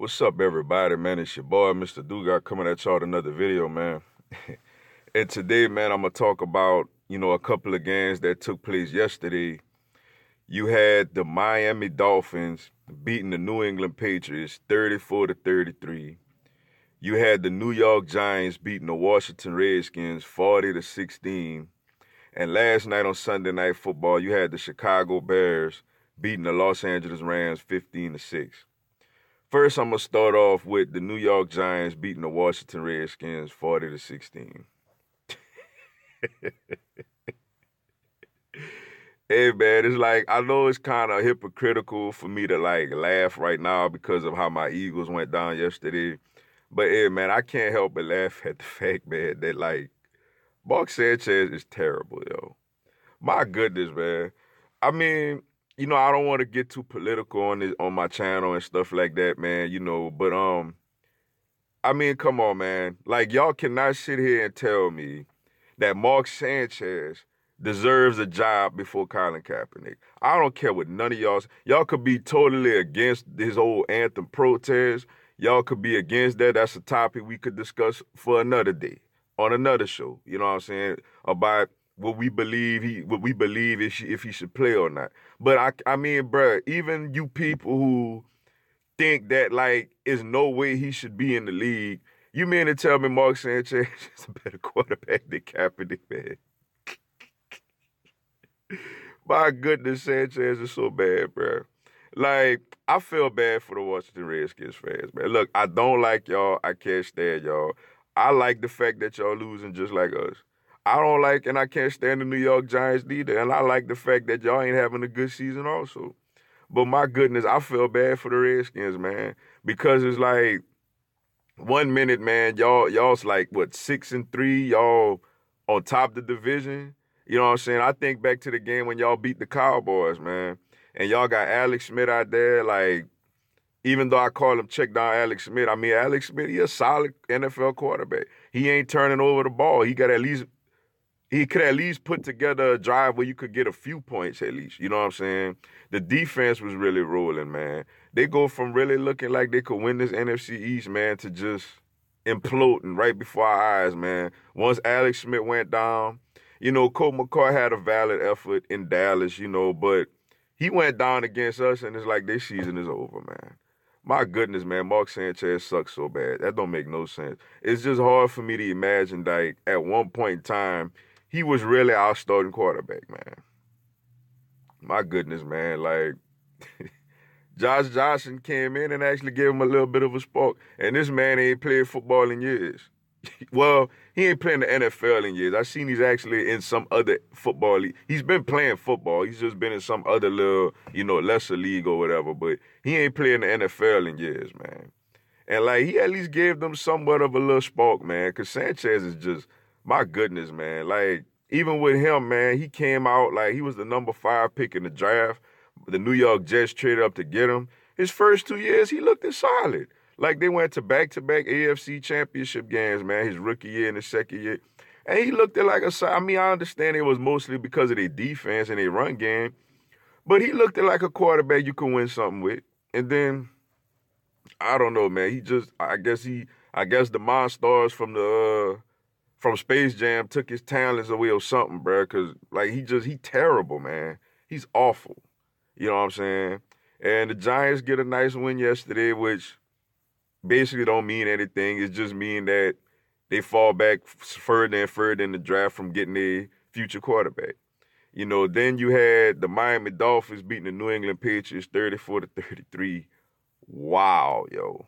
What's up, everybody, man? It's your boy, Mr. Dugas, coming at y'all with another video, man. And today, man, I'm gonna talk about, a couple of games that took place yesterday. You had the Miami Dolphins beating the New England Patriots 34 to 33. You had the New York Giants beating the Washington Redskins 40 to 16. And last night on Sunday Night Football, you had the Chicago Bears beating the Los Angeles Rams 15 to 6. First, I'm gonna start off with the New York Giants beating the Washington Redskins 40 to 16. Hey man, it's like I know it's kind of hypocritical for me to like laugh right now because of how my Eagles went down yesterday. But hey man, I can't help but laugh at the fact, man, that like Mark Sanchez is terrible, yo. My goodness, man. I mean, I don't want to get too political on my channel and stuff like that, man, but I mean, come on, man. Like, y'all cannot sit here and tell me that Mark Sanchez deserves a job before Colin Kaepernick. I don't care what none of y'all could be totally against this old anthem protest. Y'all could be against that. That's a topic we could discuss for another day on another show. You know what I'm saying? About what we believe if he should play or not. But I mean, bruh, even you people who think that like is no way he should be in the league. You mean to tell me Mark Sanchez is a better quarterback than Kaepernick, man? My goodness, Sanchez is so bad, bro. Like, I feel bad for the Washington Redskins fans, man. Look, I don't like y'all. I can't stand y'all. I like the fact that y'all losing just like us. I don't like and I can't stand the New York Giants neither. And I like the fact that y'all ain't having a good season also. But my goodness, I feel bad for the Redskins, man, because it's like 1 minute, man, y'all's like what 6-3, y'all on top of the division. You know what I'm saying? I think back to the game when y'all beat the Cowboys, man, and y'all got Alex Smith out there. Like, even though I call him check down Alex Smith, I mean Alex Smith, he a solid NFL quarterback. He ain't turning over the ball. He could at least put together a drive where you could get a few points at least. You know what I'm saying? The defense was really rolling, man. They go from really looking like they could win this NFC East, man, to just imploding right before our eyes, man. Once Alex Smith went down, Colt McCoy had a valid effort in Dallas, but he went down against us, and it's like this season is over, man. My goodness, man, Mark Sanchez sucks so bad. That don't make no sense. It's just hard for me to imagine, like, at one point in time, he was really our starting quarterback, man. My goodness, man. Like, Josh Johnson came in and actually gave him a little bit of a spark. And this man ain't played football in years. Well, he ain't playing the NFL in years. I seen he's actually in some other football league. He's been playing football. He's just been in some other little, lesser league or whatever. But he ain't playing the NFL in years, man. And, like, he at least gave them somewhat of a little spark, man, because Sanchez is just, my goodness, man. Like, even with him, man, he came out like he was the number 5 pick in the draft. The New York Jets traded up to get him. His first 2 years, he looked solid. Like, they went to back-to-back AFC championship games, man, his rookie year and his second year. And he looked at like I mean, I understand it was mostly because of their defense and their run game, but he looked at like a quarterback you can win something with. And then I don't know, man. I guess the Monstars from Space Jam took his talents away or something, bro. Cause like he terrible, man. He's awful. You know what I'm saying? And the Giants get a nice win yesterday, which basically don't mean anything. It just mean that they fall back further and further in the draft from getting a future quarterback. Then you had the Miami Dolphins beating the New England Patriots 34 to 33. Wow, yo.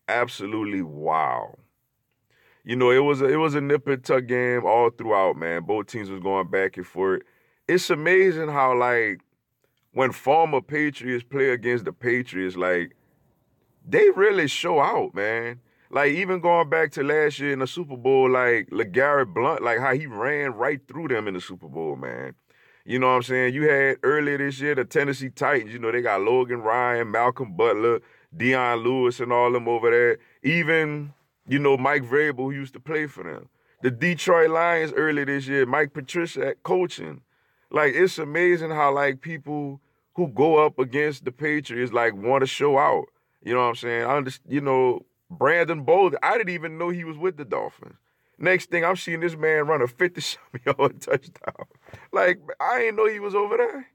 Absolutely wow. It was a nip and tuck game all throughout, man. Both teams was going back and forth. It's amazing how, like, when former Patriots play against the Patriots, like, they really show out, man. Like, even going back to last year in the Super Bowl, like, LeGarrette Blount, like, how he ran right through them in the Super Bowl, man. You know what I'm saying? You had earlier this year the Tennessee Titans. They got Logan Ryan, Malcolm Butler, Deion Lewis, and all them over there. Even, Mike Vrabel, who used to play for them. The Detroit Lions earlier this year, Mike Patricia coaching. Like, it's amazing how, like, people who go up against the Patriots, like, want to show out. You know what I'm saying? Brandon Bolden, I didn't even know he was with the Dolphins. Next thing, I'm seeing this man run a 50-something yard touchdown. Like, I didn't know he was over there.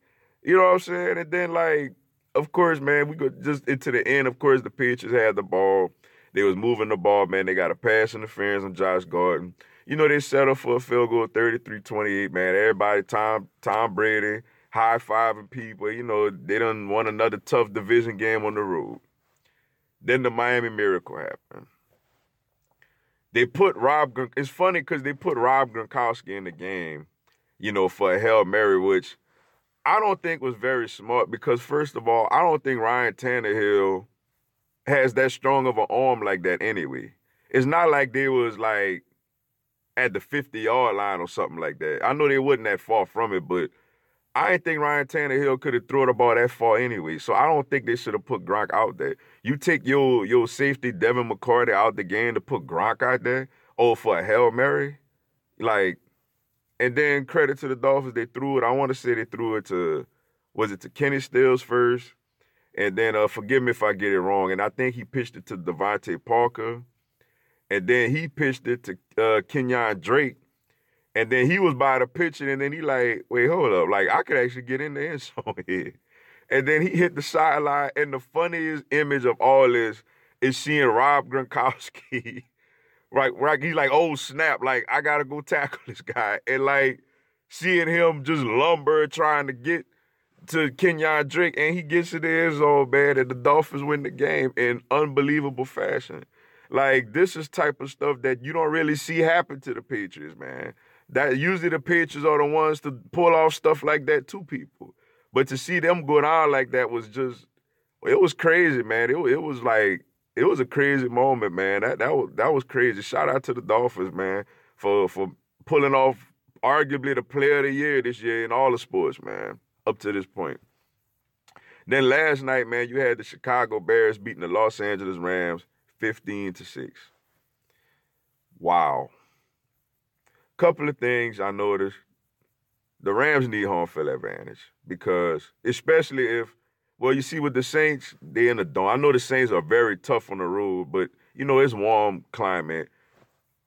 You know what I'm saying? And then, like, of course, man, we go just into the end. Of course, the Patriots had the ball. They was moving the ball, man. They got a pass interference on Josh Gordon. They settled for a field goal 33-28, man. Everybody, Tom Brady, high-fiving people. They done won another tough division game on the road. Then the Miami Miracle happened. It's funny because they put Rob Gronkowski in the game, for a Hail Mary, which I don't think was very smart because, first of all, I don't think Ryan Tannehill has that strong of an arm like that anyway. It's not like they was like at the 50-yard line or something like that. I know they wasn't that far from it, but I didn't think Ryan Tannehill could have thrown the ball that far anyway. So I don't think they should have put Gronk out there. You take your safety, Devin McCourty, out the game to put Gronk out there, for a Hail Mary. Like, and then credit to the Dolphins, they threw it. I want to say they threw it to Kenny Stills first? And then, forgive me if I get it wrong, and I think he pitched it to Devontae Parker. And then he pitched it to Kenyon Drake. And then he was by the pitcher, and then he like, wait, hold up. Like, I could actually get in the end zone here. And then he hit the sideline, and the funniest image of all this is seeing Rob Gronkowski. Right, he's like, oh, snap, like, I got to go tackle this guy. And, like, seeing him just lumber trying to get to Kenyon Drake, and he gets in the end zone, man, and the Dolphins win the game in unbelievable fashion. Like, this is type of stuff that you don't really see happen to the Patriots, man. That usually the Patriots are the ones to pull off stuff like that to people. But to see them go down like that was just, it was crazy, man. It was like, it was a crazy moment, man. That was crazy. Shout out to the Dolphins, man, for pulling off arguably the player of the year this year in all the sports, man, up to this point. Then last night, man, you had the Chicago Bears beating the Los Angeles Rams 15-6. Wow. Couple of things I noticed. The Rams need home field advantage because, especially if, well, you see with the Saints, they in the dome. I know the Saints are very tough on the road, but, it's warm climate.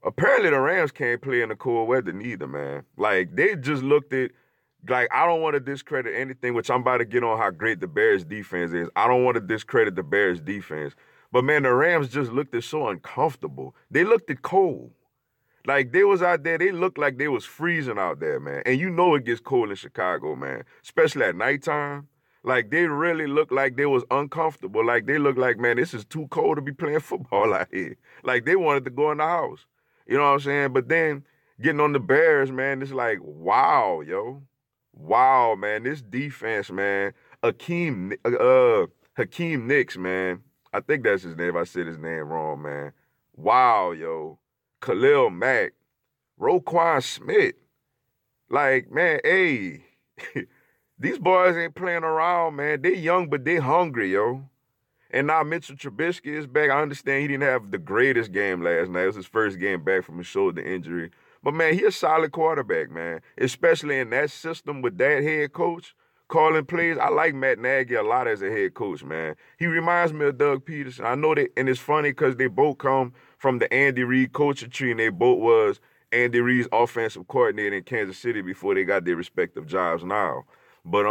Apparently the Rams can't play in the cold weather neither, man. Like, they just looked at, like, I don't want to discredit anything, which I'm about to get on how great the Bears defense is. I don't want to discredit the Bears defense. But, man, the Rams just looked at so uncomfortable. They looked at cold. Like, they was out there, they looked like they was freezing out there, man. And it gets cold in Chicago, man, especially at nighttime. Like, they really looked like they was uncomfortable. Like, they looked like, man, this is too cold to be playing football out here. Like, they wanted to go in the house. You know what I'm saying? But then getting on the Bears, man, it's like, wow, yo. Wow, man, this defense, man. Hakeem Nicks, man. I think that's his name. I said his name wrong, man. Wow, yo. Khalil Mack, Roquan Smith. Like, man, hey, these boys ain't playing around, man. They young, but they hungry, yo. And now Mitchell Trubisky is back. I understand he didn't have the greatest game last night. It was his first game back from his shoulder injury. But, man, he a solid quarterback, man, especially in that system with that head coach calling plays. I like Matt Nagy a lot as a head coach, man. He reminds me of Doug Peterson. I know that, and it's funny because they both come from the Andy Reid coaching tree, and they both was Andy Reid's offensive coordinator in Kansas City before they got their respective jobs now. But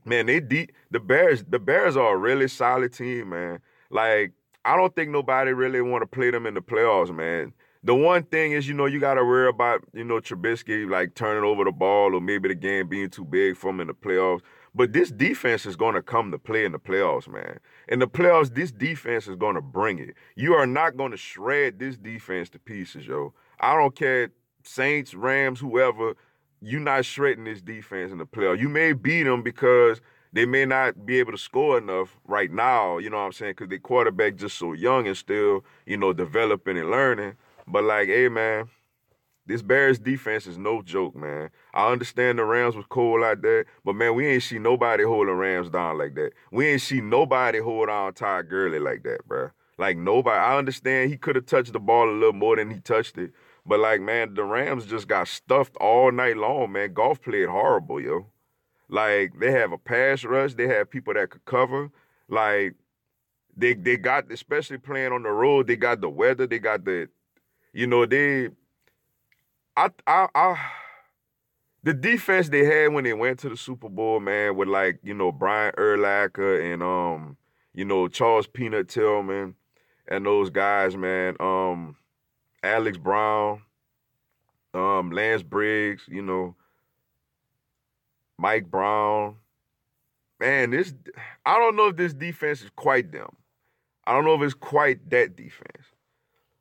man, the Bears are a really solid team, man. Like, I don't think nobody really want to play them in the playoffs, man. The one thing is, you got to worry about, Trubisky, like, turning over the ball or maybe the game being too big for him in the playoffs. But this defense is going to come to play in the playoffs, man. In the playoffs, this defense is going to bring it. You are not going to shred this defense to pieces, yo. I don't care, Saints, Rams, whoever, you're not shredding this defense in the playoffs. You may beat them because they may not be able to score enough right now, you know what I'm saying, because their quarterback just so young and still, developing and learning. But, like, hey, man, this Bears defense is no joke, man. I understand the Rams was cold out there, but, man, we ain't see nobody hold the Rams down like that. We ain't see nobody hold on Todd Gurley like that, bro. Like, nobody. I understand he could have touched the ball a little more than he touched it. But, like, man, the Rams just got stuffed all night long, man. Goff played horrible, yo. Like, they have a pass rush. They have people that could cover. Like, They got, especially playing on the road, they got the weather, they got the, you know, I the defense they had when they went to the Super Bowl, man, with like, you know, Brian Urlacher and you know, Charles Peanut Tillman and those guys, man, Alex Brown, Lance Briggs, you know, Mike Brown. Man, I don't know if this defense is quite them. I don't know if it's quite that defense.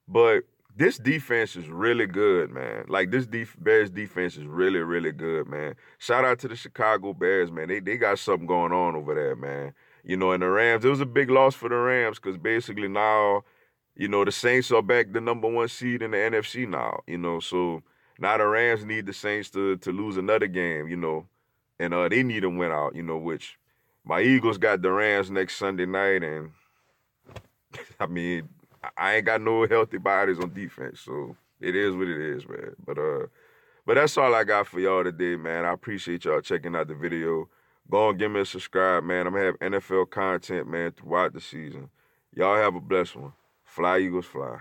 But this defense is really good, man. Like this Bears defense is really, really good, man. Shout out to the Chicago Bears, man. They got something going on over there, man. You know, and the Rams, it was a big loss for the Rams because basically now, you know, the Saints are back the number 1 seed in the NFC now. You know, so now the Rams need the Saints to lose another game, you know, and they need to win out, you know, which my Eagles got the Rams next Sunday night, and I mean, I ain't got no healthy bodies on defense, so it is what it is, man. But that's all I got for y'all today, man. I appreciate y'all checking out the video. Go and give me a subscribe, man. I'm gonna have NFL content, man, throughout the season. Y'all have a blessed one. Fly, Eagles, fly.